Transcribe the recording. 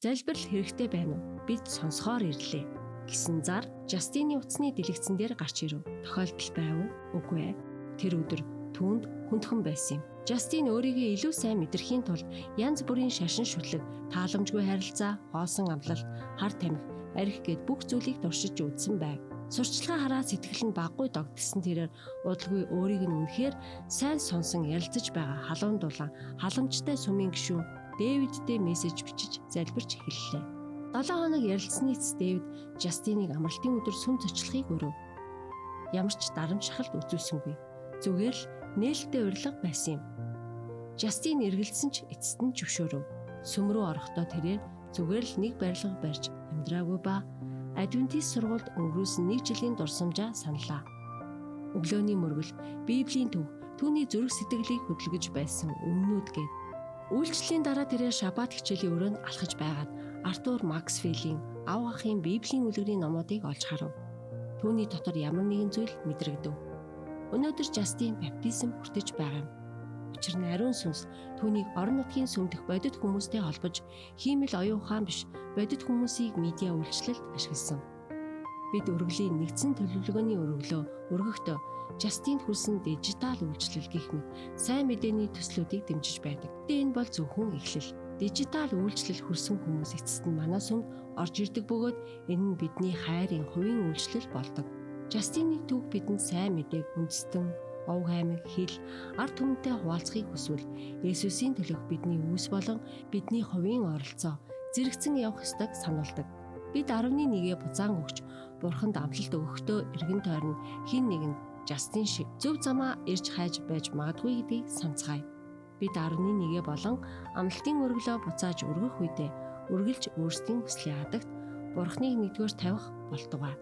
Залбирал хэрэгтэй байна уу? Бид сонсохоор ирлээ гэсэн зар Жастины утасны дэлгэцэн дээр гарч ирэв. Тохиолдол байв уу? Үгүй ээ. Тэр өдөр түүнд хүндхэн байсан юм. Жастин өөрийгөө илүү сайн мэдрэхийн тулд янз бүрийн шашин шүтлэг, тааламжгүй харилцаа, хоосон амлалт, хар тамхи, арх гэд бүх зүйлийг туршиж үзсэн байв. Сурчлагаа хараад сэтгэл нь баггүй догдсон тэрээр удалгүй өөрийг нь үнэхээр сайн сонсон ярилцаж байгаа халуун дулаан, халамжтай сүмийн гишүүн Дэвидтэй мессеж бичиж залбирч эхэллээ. 7 хоног ярилцсны эцэст Дэвид Жастиныг амралтын өдөр сүм зочлохыг өрөв. Ямар ч дарамт шахалт үзүүлсэнгүй. Зүгээр л нээлттэй урилга байсан юм. Жастин эргэлзсэн ч эцэст нь зөвшөөрөв. Сүм рүү орохдоо тэрээр зүгээр л нэг барилга барьж амьдраагүй ба Адвентист сургуульд өнгөрүүлсэн 1 жилийн дурсамжаа саналаа. Өглөөний мөргөл, Библийн төв, түүний зүрх сэтгэлийг хөдөлгөж байсан өмнөд гээд. Үйлчлэлийн дараа тэрээр шаббат хичээлийн өрөөнд алхаж байгаад Артур Максвеллийн ав ахын Библийн үлгэрийн номуудыг олж харав. Түүний дотор ямар нэгэн зүйл мэдрэгдэв. Өнөөдөр Жастин баптизм хүртэж байгаа юм. Учир нь ариун сүнс түүнийг орон нутгийн сүмдэх бодит хүмүүстэй холбож хиймэл оюун ухаан биш бодит хүмүүсийг медиа үйлчлэлд ашигласан. Бид өргөлийн нэгдсэн төлөвлөгөөний өргөлөө өргөхдөө Жастинд хүрсэн дижитал үйлчлэл гэх мэт сайн мэдээний төслүүдийг дэмжиж байдаг. Энэ бол зөвхөн эхлэл. Дижитал үйлчлэл хүрсэн хүмүүс эцэст нь манай сүмд орж ирдэг бөгөөд энэ нь бидний хайрын хувийн үйлчлэл болдог. Жастины төв бидэнд сайн мэдээг үндэстэн, ов хаймаг, хил, ард түмэнтэй хуваалцахыг хүсвэл Есүсийн төлөөх бидний үүс болон бидний хувийн оролцоо зэрэгцэн явах ёстойг сануулдаг. Бид 11-гээ буцаан өгч Бурханд амлалт өгөхдөө эргэн тойрон хэн нэгэн Жастин шиг зөв замаа ирж хайж байж магадгүй гэдгийг санацгаая. Бид 11-гээ болон амлалтын өргөлөө буцааж өргөх үедээ үргэлж өөрсдийн хүслийн хадагт Бурхныг нэгдүгээр тавих болтугай.